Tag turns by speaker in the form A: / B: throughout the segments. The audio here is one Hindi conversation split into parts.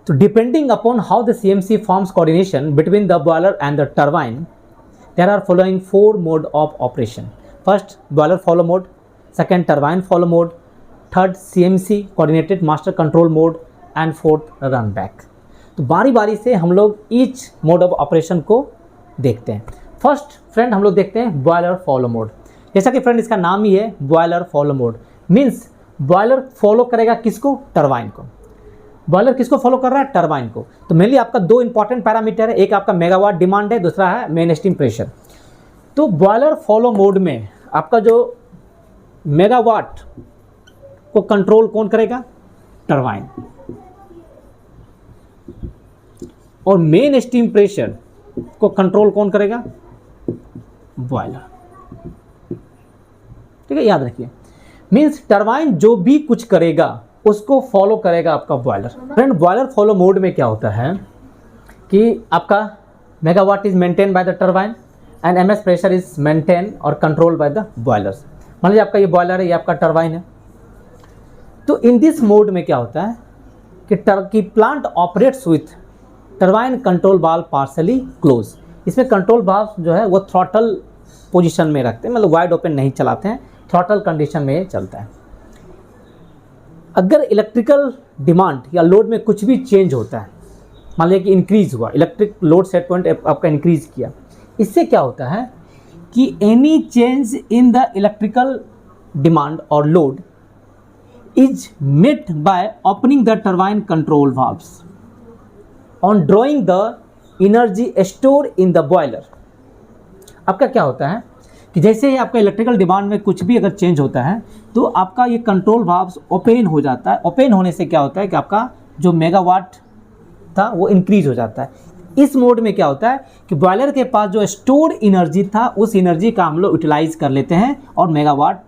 A: So depending upon how the CMC forms coordination between the boiler and the turbine, there are following 4 mode of operation. First, boiler follow mode. Second, turbine follow mode. Third, CMC coordinated master control mode. And fourth, run back. तो बारी बारी से हम लोग ईच मोड ऑफ ऑपरेशन को देखते हैं. फर्स्ट फ्रेंड हम लोग देखते हैं बॉयलर फॉलो मोड. जैसा कि फ्रेंड इसका नाम ही है boiler follow mode, means boiler follow करेगा किसको? टरबाइन को. बॉयलर किसको फॉलो कर रहा है? टरबाइन को. तो मेनली आपका 2 इंपॉर्टेंट पैरामीटर है, एक आपका मेगावाट डिमांड है, दूसरा है मेन स्टीम प्रेशर. तो बॉयलर फॉलो मोड में आपका जो मेगावाट को कंट्रोल कौन करेगा? टरबाइन. और मेन स्टीम प्रेशर को कंट्रोल कौन करेगा? बॉयलर. ठीक है, याद रखिए. मीन्स टरबाइन जो भी कुछ करेगा उसको फॉलो करेगा आपका boiler. Friend boiler follow mode में क्या होता है कि आपका megawatt is maintain by the turbine and MS pressure is maintain और कंट्रोल बाय द बॉयलर्स. मान लीजिए आपका ये बॉयलर है, ये आपका टरबाइन है. तो इन दिस मोड में क्या होता है कि plant operates with turbine control valve partially close. इसमें कंट्रोल वाल्व जो है वो थ्रॉटल पोजीशन में रखते हैं, मतलब वाइड ओपन नहीं चलाते हैं, थ्रॉटल कंडीशन में चलता है. अगर इलेक्ट्रिकल डिमांड या लोड में कुछ भी चेंज होता है, मान लिया कि इंक्रीज हुआ, इलेक्ट्रिक लोड सेट पॉइंट आपका इंक्रीज किया, इससे क्या होता है कि any change in the electrical demand और load is met by opening the turbine control valves on drawing the energy store in the boiler. आपका क्या होता है कि जैसे ही आपका इलेक्ट्रिकल डिमांड में कुछ भी अगर चेंज होता है तो आपका ये कंट्रोल वाल्व्स ओपन हो जाता है. ओपन होने से क्या होता है कि आपका जो मेगावाट था वो इंक्रीज हो जाता है. इस मोड में क्या होता है कि बॉयलर के पास जो स्टोर एनर्जी था उस एनर्जी का हम लोग यूटिलाइज कर लेते हैं और मेगावाट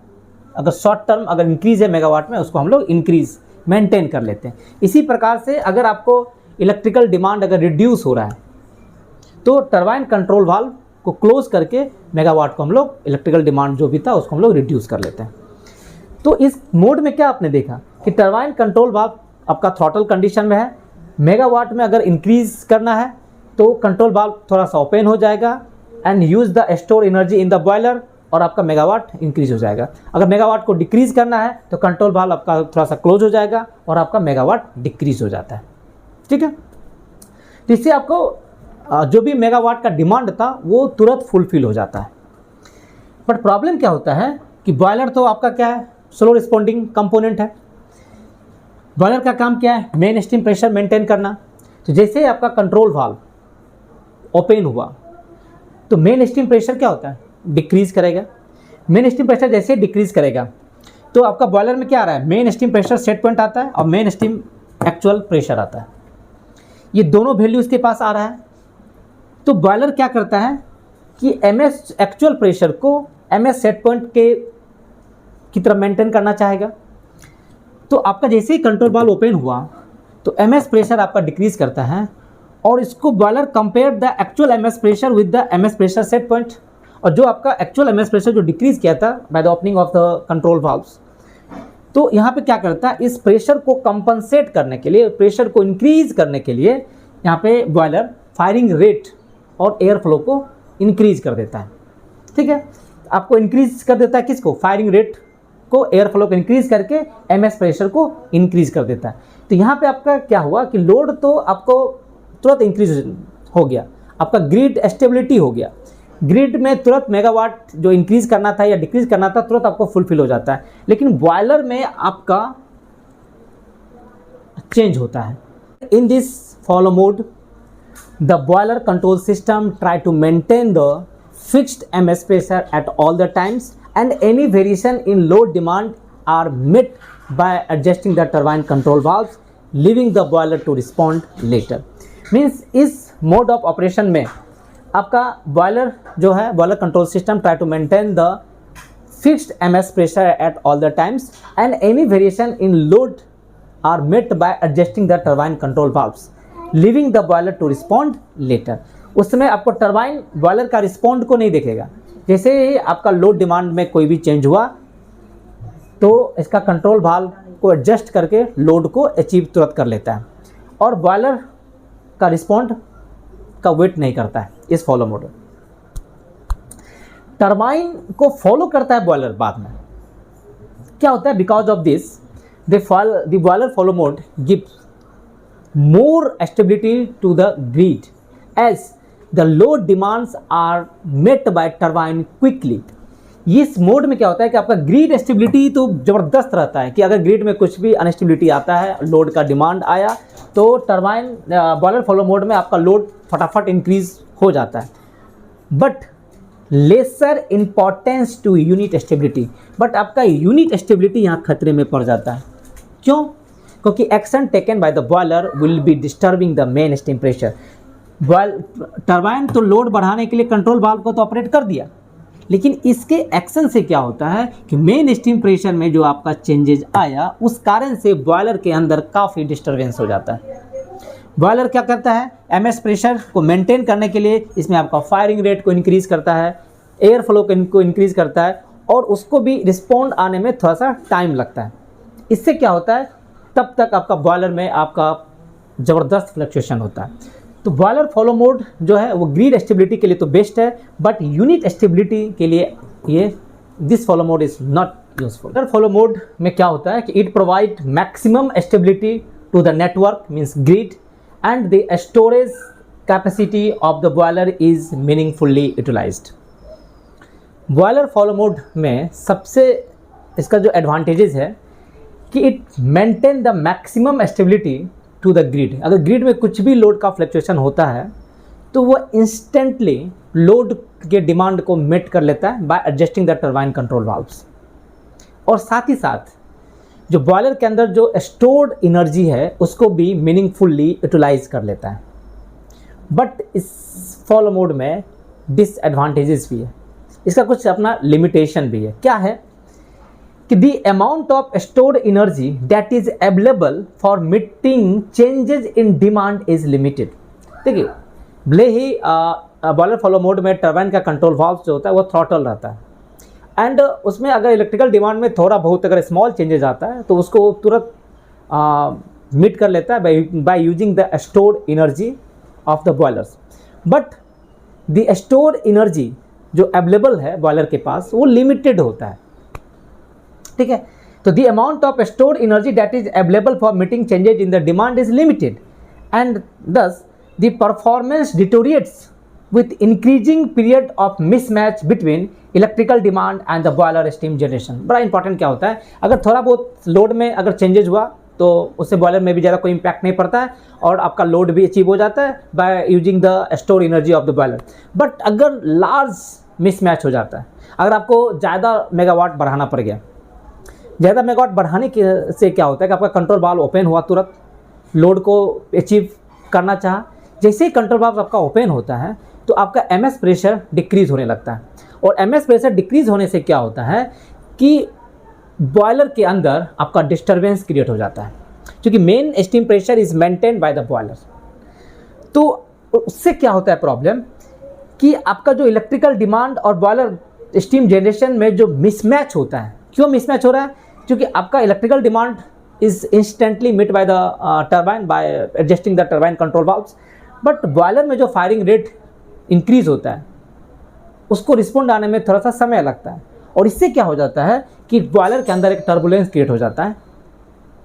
A: अगर शॉर्ट टर्म अगर इंक्रीज है मेगावाट में उसको हम लोग इंक्रीज मेंटेन कर लेते हैं. इसी प्रकार से अगर आपको इलेक्ट्रिकल डिमांड अगर रिड्यूस हो रहा है तो टरबाइन कंट्रोल वाल्व को क्लोज करके मेगावाट को हम लोग इलेक्ट्रिकल डिमांड जो भी था उसको हम लोग रिड्यूस कर लेते हैं. तो इस मोड में क्या आपने देखा कि टरबाइन कंट्रोल वाल्व आपका थ्रॉटल कंडीशन में है. मेगावाट में अगर इंक्रीज करना है तो कंट्रोल वाल्व थोड़ा सा ओपन हो जाएगा and use the store energy in the boiler और आपका मेगावाट इंक्रीज हो जाएगा. अगर मेगावाट को डिक्रीज करना है तो कंट्रोल वाल्व आपका थोड़ा सा क्लोज हो जाएगा और आपका मेगावाट डिक्रीज हो जाता है. ठीक है, तो इससे आपको जो भी मेगावाट का डिमांड था वो तुरंत फुलफिल हो जाता है. बट प्रॉब्लम क्या होता है कि बॉयलर तो आपका क्या है? स्लो रिस्पॉन्डिंग कंपोनेंट है. बॉयलर का काम क्या है? मेन स्टीम प्रेशर मेंटेन करना. तो जैसे ही आपका कंट्रोल वाल्व ओपन हुआ तो मेन स्टीम प्रेशर क्या होता है? डिक्रीज करेगा. मेन स्टीम प्रेशर जैसे ही डिक्रीज करेगा तो आपका बॉयलर में क्या आ रहा है? Main steam pressure set point आता है और मेन स्टीम एक्चुअल प्रेशर आता है. ये दोनों वैल्यू इसके पास आ रहा है. तो बॉयलर क्या करता है कि एमएस एक्चुअल प्रेशर को एमएस सेट पॉइंट की तरफ मेंटेन करना चाहेगा. तो आपका जैसे ही कंट्रोल वाल्व ओपन हुआ तो एमएस प्रेशर आपका डिक्रीज करता है और इसको boiler compare the actual MS pressure with the MS pressure set point. और जो आपका एक्चुअल एमएस प्रेशर जो डिक्रीज किया था by the opening of the control valves, तो यहाँ पे क्या करता है? इस प्रेशर को कंपनसेट करने के लिए, प्रेशर को इंक्रीज करने के लिए यहाँ पे बॉयलर फायरिंग रेट और एयर फ्लो को इंक्रीज कर देता है. ठीक है, आपको इंक्रीज कर देता है किसको? फायरिंग रेट को, एयर फ्लो को इंक्रीज करके एमएस प्रेशर को इंक्रीज कर देता है. तो यहाँ पे आपका क्या हुआ कि लोड तो आपको तुरंत इंक्रीज हो गया, आपका ग्रिड स्टेबिलिटी हो गया. ग्रिड में तुरंत मेगावाट जो इंक्रीज करना था या डिक्रीज करना था तुरंत आपको फुलफिल हो जाता है. लेकिन बॉयलर में आपका चेंज होता है. In this follow mode the boiler control system try to maintain the fixed ms pressure at all the times and any variation in load demand are met by adjusting the turbine control valves leaving the boiler to respond later. Means इस mode of operation में आपका बॉयलर जो है boiler control system try to maintain the fixed ms pressure at all the times and any variation in load are met by adjusting the turbine control valves leaving the boiler to respond later. उस समय आपको टरबाइन बॉयलर का रिस्पॉन्ड को नहीं देखेगा. जैसे ही आपका लोड डिमांड में कोई भी चेंज हुआ तो इसका कंट्रोल वाल्व को एडजस्ट करके लोड को अचीव तुरंत कर लेता है और बॉयलर का रिस्पॉन्ड का वेट नहीं करता है इस फॉलो मोड में। टरबाइन को फॉलो करता है बॉयलर बाद में। क्या होता है, because of this the boiler follow mode gives more stability to the grid as the load demands are met by turbine quickly। इस मोड में क्या होता है कि आपका ग्रिड स्टेबिलिटी तो ज़बरदस्त रहता है कि अगर ग्रिड में कुछ भी अनस्टेबिलिटी आता है, लोड का डिमांड आया, तो टरबाइन बॉयलर फॉलो मोड में आपका लोड फटाफट इंक्रीज हो जाता है। But lesser importance to unit stability, but आपका यूनिट स्टेबिलिटी यहाँ खतरे में पड़ जाता है। क्यों? क्योंकि action taken by the boiler will be disturbing the main steam pressure. Turbine तो लोड बढ़ाने के लिए कंट्रोल वाल्व को तो ऑपरेट कर दिया, लेकिन इसके एक्शन से क्या होता है कि मेन स्टीम प्रेशर में जो आपका चेंजेज आया, उस कारण से बॉयलर के अंदर काफ़ी डिस्टर्बेंस हो जाता है। बॉयलर क्या करता है, एमएस प्रेशर को मेंटेन करने के लिए इसमें आपका फायरिंग रेट को इंक्रीज़ करता है, एयर फ्लो को इंक्रीज़ करता है, और उसको भी रिस्पॉन्ड आने में थोड़ा सा टाइम लगता है। इससे क्या होता है, तब तक आपका बॉयलर में आपका ज़बरदस्त फ्लक्चुएशन होता है। तो बॉयलर फॉलो मोड जो है वो ग्रिड स्टेबिलिटी के लिए तो बेस्ट है, बट यूनिट स्टेबिलिटी के लिए ये this follow mode is not useful. Boiler follow mode में क्या होता है कि it provide maximum stability to the network means grid and the storage capacity of the boiler is meaningfully utilised. Boiler follow mode में सबसे इसका जो एडवांटेजेस है कि it maintain the maximum stability to the grid. अगर ग्रिड में कुछ भी लोड का फ्लक्चुएशन होता है तो वो इंस्टेंटली लोड के डिमांड को मेट कर लेता है bye adjusting the turbine control valves. और साथ ही साथ जो बॉयलर के अंदर जो स्टोर्ड एनर्जी है उसको भी मीनिंगफुली यूटिलाइज कर लेता है। बट इस फॉलो मोड में डिसएडवांटेजेस भी है, इसका कुछ अपना लिमिटेशन भी है। क्या है कि the amount of stored energy that is available for meeting changes in demand is limited। देखिए, भले ही बॉयलर फॉलो मोड में टरबाइन का कंट्रोल वाल्व जो होता है वो थ्रॉटल रहता है, एंड उसमें अगर इलेक्ट्रिकल डिमांड में थोड़ा बहुत अगर स्मॉल चेंजेस आता है तो उसको तुरंत मीट कर लेता है by using the stored energy of the boilers. But the stored energy जो अवेलेबल है बॉयलर के पास वो लिमिटेड होता है, ठीक है। तो the amount of stored energy that is available for meeting changes in the demand is limited and thus the performance deteriorates with increasing period of mismatch between electrical demand and the boiler steam generation. बड़ा इंपॉर्टेंट क्या होता है, अगर थोड़ा बहुत लोड में अगर चेंजेज हुआ तो उससे बॉयलर में भी ज़्यादा कोई इम्पैक्ट नहीं पड़ता है और आपका लोड भी अचीव हो जाता है by using the store energy of the boiler. But अगर लार्ज मिसमैच हो जाता है, अगर आपको ज़्यादा मेगावाट बढ़ाना पड़ गया, ज़्यादा मेगावाट बढ़ाने के से क्या होता है कि आपका कंट्रोल वाल्व ओपन हुआ, तुरंत लोड को अचीव करना चाहा, जैसे ही कंट्रोल वाल्व आपका ओपन होता है तो आपका एमएस प्रेशर डिक्रीज़ होने लगता है। और एमएस प्रेशर डिक्रीज़ होने से क्या होता है कि बॉयलर के अंदर आपका डिस्टर्बेंस क्रिएट हो जाता है, क्योंकि main steam pressure is maintain by the boiler. तो उससे क्या होता है प्रॉब्लम कि आपका जो इलेक्ट्रिकल डिमांड और बॉयलर स्टीम जनरेशन में जो मिसमैच होता है, क्यों मिसमैच हो रहा है, क्योंकि आपका electrical demand is instantly meet by the turbine by adjusting the turbine control valves, but boiler में जो फायरिंग रेट इंक्रीज होता है उसको रिस्पॉन्ड आने में थोड़ा सा समय लगता है। और इससे क्या हो जाता है कि बॉयलर के अंदर एक टर्बुलेंस क्रिएट हो जाता है,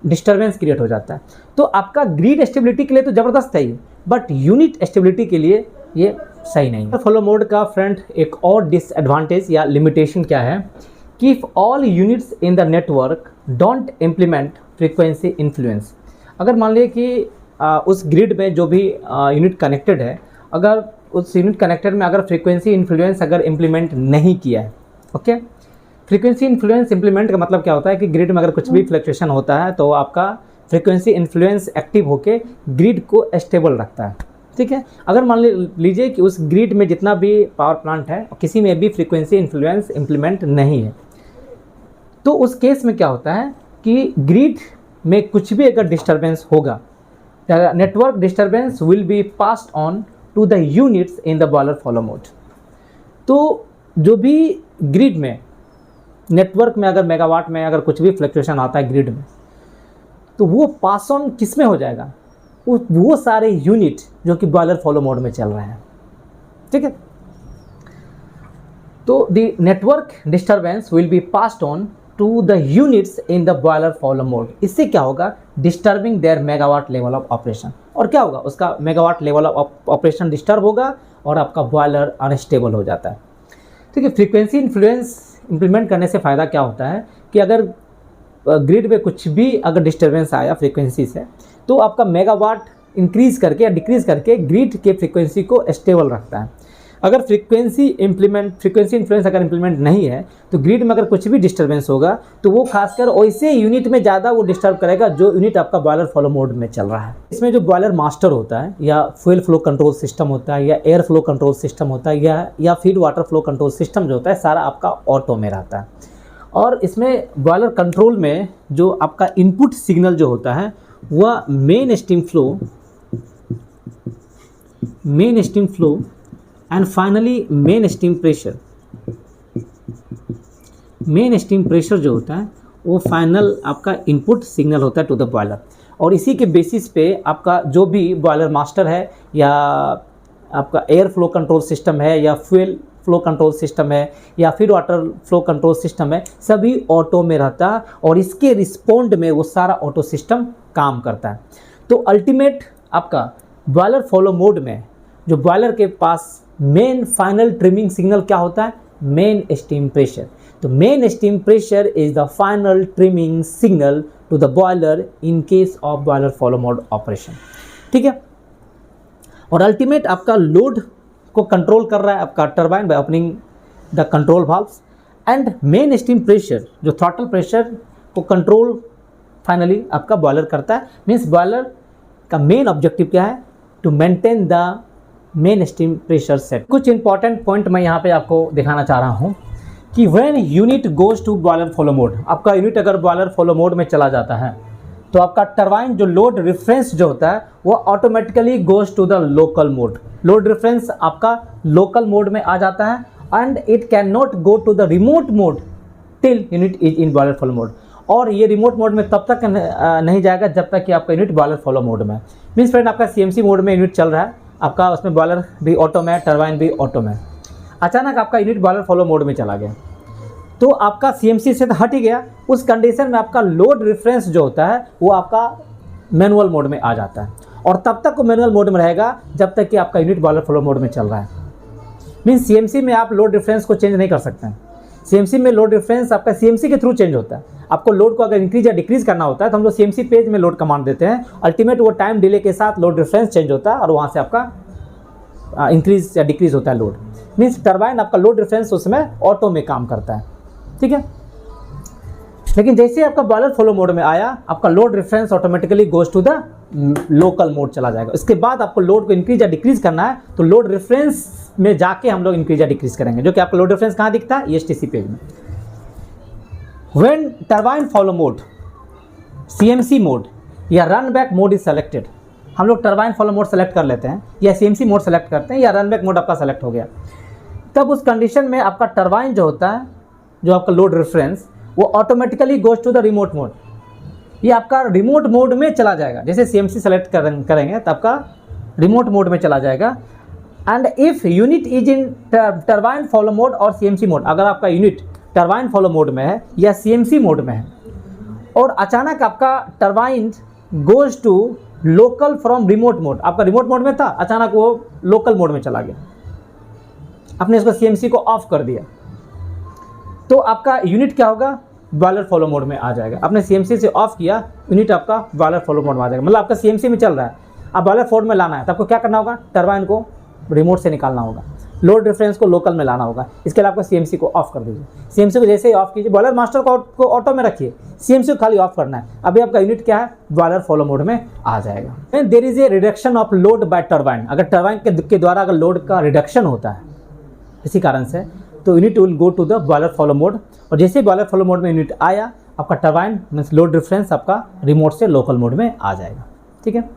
A: डिस्टर्बेंस क्रिएट हो जाता है। तो आपका ग्रिड स्टेबिलिटी के लिए तो ज़बरदस्त है ये, बट यूनिट स्टेबिलिटी के लिए ये सही नहीं है। फॉलो मोड का फ्रेंड एक और डिसएडवांटेज या लिमिटेशन क्या है कि if all units in the network don't implement frequency influence. अगर मान लीजिए कि उस ग्रिड में जो भी यूनिट कनेक्टेड है, अगर उस यूनिट कनेक्टेड में अगर फ्रीक्वेंसी इन्फ्लुएंस अगर इम्प्लीमेंट नहीं किया है, ओके। फ्रीक्वेंसी इन्फ्लुएंस इम्प्लीमेंट का मतलब क्या होता है कि ग्रिड में अगर कुछ भी फ्लक्चुएशन होता है तो आपका फ्रीक्वेंसी इन्फ्लुएंस एक्टिव होकर ग्रिड को स्टेबल रखता है, ठीक है। अगर मान लीजिए कि उस ग्रिड में जितना भी पावर प्लांट है किसी में भी फ्रीक्वेंसी इन्फ्लुएंस इम्प्लीमेंट नहीं है, तो उस केस में क्या होता है कि ग्रिड में कुछ भी अगर डिस्टर्बेंस होगा, network disturbance will be passed on to the units in the boiler follow mode. तो जो भी ग्रिड में नेटवर्क में अगर मेगावाट में अगर कुछ भी फ्लक्चुएशन आता है ग्रिड में, तो वो पास ऑन किस में हो जाएगा, वो सारे यूनिट जो कि बॉयलर फॉलो मोड में चल रहे हैं, ठीक है। तो the network disturbance will be passed on to the units in the boiler follow mode. इससे क्या होगा, disturbing there megawatt level of operation. और क्या होगा, उसका megawatt level of operation disturb होगा और आपका बॉयलर अनस्टेबल हो जाता है, ठीक है। फ्रीक्वेंसी इन्फ्लुएंस इम्प्लीमेंट करने से फ़ायदा क्या होता है कि अगर ग्रिड में कुछ भी अगर डिस्टर्बेंस आया फ्रीक्वेंसी से, तो आपका मेगावाट इंक्रीज़ करके या डिक्रीज़ करके ग्रिड के फ्रीक्वेंसी को स्टेबल रखता है। अगर फ्रीक्वेंसी इन्फ्लुएंस अगर इम्प्लीमेंट नहीं है तो ग्रिड में अगर कुछ भी डिस्टर्बेंस होगा तो वो खासकर वैसे यूनिट में ज़्यादा वो डिस्टर्ब करेगा जो यूनिट आपका बॉयलर फॉलो मोड में चल रहा है। इसमें जो बॉयलर मास्टर होता है या फ्यूल फ्लो कंट्रोल सिस्टम होता है या एयर फ्लो कंट्रोल सिस्टम होता है या feed water flow control system जो होता है सारा आपका ऑटो में रहता है। और इसमें बॉयलर कंट्रोल में जो आपका इनपुट सिग्नल जो होता है वह main steam flow and finally main steam pressure जो होता है वो फाइनल आपका इनपुट सिग्नल होता है टू द बॉयलर। और इसी के बेसिस पे आपका जो भी बॉयलर मास्टर है या आपका एयर फ्लो कंट्रोल सिस्टम है या फ्यूल फ्लो कंट्रोल सिस्टम है या फिर वाटर फ्लो कंट्रोल सिस्टम है, सभी ऑटो में रहता है और इसके रिस्पोंड में वो सारा ऑटो सिस्टम काम करता है। तो अल्टीमेट आपका बॉयलर फॉलो मोड में जो बॉयलर के पास मेन फाइनल ट्रिमिंग सिग्नल क्या होता है, मेन स्टीम प्रेशर। तो main steam pressure is the final trimming signal to the boiler in case of boiler follow mode operation, ठीक है। और अल्टीमेट आपका लोड को कंट्रोल कर रहा है आपका turbine by opening the control valves and main steam pressure जो थ्रॉटल प्रेशर को कंट्रोल फाइनली आपका बॉयलर करता है। मीन्स बॉयलर का मेन ऑब्जेक्टिव क्या है, to maintain the main steam pressure set. कुछ इंपॉर्टेंट पॉइंट मैं यहाँ पे आपको दिखाना चाह रहा हूँ कि when unit goes to boiler follow mode, आपका यूनिट अगर बॉयलर फॉलो मोड में चला जाता है तो आपका टरबाइन जो लोड रेफरेंस जो होता है वो automatically goes to the local mode. Load reference आपका लोकल मोड में आ जाता है and it can not go to the remote mode till unit is in boiler follow mode. और ये रिमोट मोड में तब तक नहीं जाएगा जब तक कि आपका यूनिट बॉयलर फॉलो मोड में। मीन्स फ्रेंड आपका CMC मोड में यूनिट चल रहा है, आपका उसमें बॉयलर भी ऑटो में, टरबाइन भी ऑटो में। अचानक आपका यूनिट बॉयलर फॉलो मोड में चला गया तो आपका CMC से तो हट ही गया। उस कंडीशन में आपका लोड रेफरेंस जो होता है वो आपका मैनुअल मोड में आ जाता है और तब तक वो मैनुअल मोड में रहेगा जब तक कि आपका यूनिट बॉयलर फ्लो मोड में चल रहा है। मीन्स CMC में आप लोड रेफरेंस को चेंज नहीं कर सकते हैं। CMC में लोड रेफरेंस आपका CMC के थ्रू चेंज होता है। आपको लोड को अगर इंक्रीज या डिक्रीज करना होता है तो हम लोग CMC पेज में लोड कमांड देते हैं। अल्टीमेट वो टाइम डिले के साथ लोड रेफरेंस चेंज होता है और वहाँ से आपका इंक्रीज या डिक्रीज होता है लोड। मीन्स टरबाइन आपका लोड रेफरेंस उसमें ऑटो में काम करता है, ठीक है। लेकिन जैसे आपका बॉयलर फॉलो मोड में आया आपका load reference automatically goes to the local mode चला जाएगा। इसके बाद आपको लोड को इंक्रीज या डिक्रीज करना है तो लोड रेफरेंस में जाके हम लोग इंक्रीज या डिक्रीज करेंगे, जो कि आपका लोड रेफरेंस कहाँ दिखता है, ESTC पेज में। When turbine follow mode, CMC mode या run back mode is selected, हम लोग टरबाइन फॉलो मोड सेलेक्ट कर लेते हैं या CMC मोड सेलेक्ट करते हैं या रन बैक मोड आपका सेलेक्ट हो गया, तब उस कंडीशन में आपका टरबाइन जो होता है, जो आपका लोड रेफरेंस, वो automatically goes to the remote mode. ये आपका रिमोट मोड में चला जाएगा। जैसे CMC सेलेक्ट करेंगे तो आपका रिमोट मोड में चला जाएगा। And if unit is in turbine follow mode और CMC मोड, अगर आपका यूनिट टरबाइन फॉलो मोड में है या CMC मोड में है और अचानक आपका turbine goes to local from remote mode, आपका रिमोट मोड में था, अचानक वो लोकल मोड में चला गया, आपने इसको CMC को ऑफ कर दिया, तो आपका यूनिट क्या होगा, बॉयलर फॉलो मोड में आ जाएगा। आपने CMC से ऑफ किया, यूनिट आपका बॉयलर फॉलो मोड में आ जाएगा। मतलब आपका CMC में चल रहा है, अब बॉयलर फोर्ड में लाना है तो आपको क्या करना होगा, टरबाइन को रिमोट से निकालना होगा, लोड रेफरेंस को लोकल में लाना होगा। इसके लिए आपको CMC को ऑफ कर दीजिए। CMC को जैसे ही ऑफ कीजिए, बॉयलर मास्टर को ऑटो में रखिए, CMC को खाली ऑफ करना है। अभी आपका यूनिट क्या है, बॉयलर फॉलो मोड में आ जाएगा। There is a reduction of load by turbine, अगर टरबाइन के द्वारा अगर लोड का रिडक्शन होता है इसी कारण से, तो unit will go to the boiler follow mode. और जैसे ही बॉयलर फॉलो मोड में यूनिट आया, आपका टरबाइन मीन्स लोड रेफरेंस आपका रिमोट से लोकल मोड में आ जाएगा, ठीक है।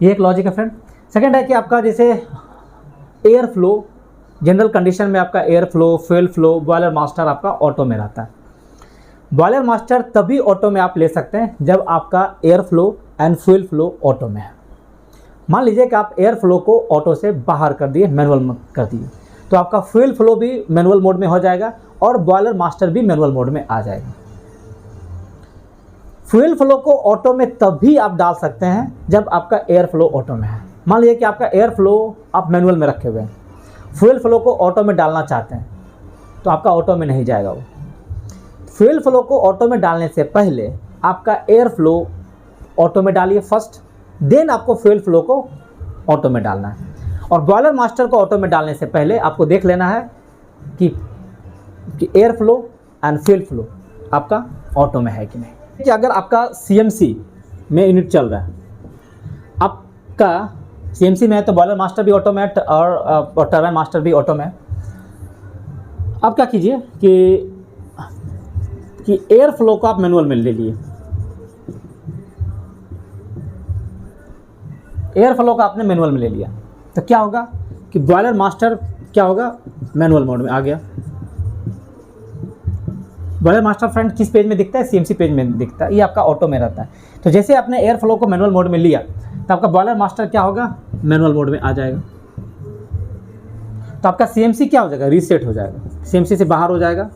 A: ये एक लॉजिक है फ्रेंड। सेकंड है कि आपका जैसे एयर फ्लो, जनरल कंडीशन में आपका air flow, fuel flow, boiler master आपका ऑटो में रहता है। बॉयलर मास्टर तभी ऑटो में आप ले सकते हैं जब आपका air flow and fuel flow auto में है। मान लीजिए कि आप एयर फ्लो को ऑटो से बाहर कर दिए, मैनुअल कर दिए, तो आपका फ्यूल फ्लो भी मैनुअल मोड में हो जाएगा और बॉयलर मास्टर भी मैनुअल मोड में आ जाएगा। फ्यूल फ्लो को ऑटो में तब भी आप डाल सकते हैं जब आपका एयर फ्लो ऑटो में है। मान लीजिए कि आपका एयर फ्लो आप मैनुअल में रखे हुए हैं, फ्यूल फ्लो को ऑटो में डालना चाहते हैं, तो आपका ऑटो में नहीं जाएगा वो। फ्यूल फ्लो को ऑटो में डालने से पहले आपका एयर फ्लो ऑटो में डालिए फर्स्ट, देन आपको फ्यूल फ्लो को ऑटो में डालना है। और बॉयलर मास्टर को ऑटो में डालने से पहले आपको देख लेना है कि air flow and fuel flow आपका ऑटो में है कि नहीं। कि अगर आपका सीएमसी में यूनिट चल रहा है, आपका सीएमसी में है तो बॉयलर मास्टर भी ऑटो में है और टरबाइन मास्टर भी ऑटो में है। आप क्या कीजिए कि एयर फ्लो को आप मैनुअल में ले लिए, एयर फ्लो का आपने मैनुअल में ले लिया, तो क्या होगा कि बॉयलर मास्टर क्या होगा, मैनुअल मोड में आ गया। बॉयलर मास्टर फ्रंट किस पेज में दिखता है, सीएमसी पेज में दिखता है, ये आपका ऑटो में रहता है। तो जैसे आपने एयर फ्लो को मैनुअल मोड में लिया तो आपका बॉयलर मास्टर क्या होगा, मैनुअल मोड में आ जाएगा। तो आपका सीएमसी क्या हो जाएगा, रीसेट हो जाएगा, सीएमसी से बाहर हो जाएगा।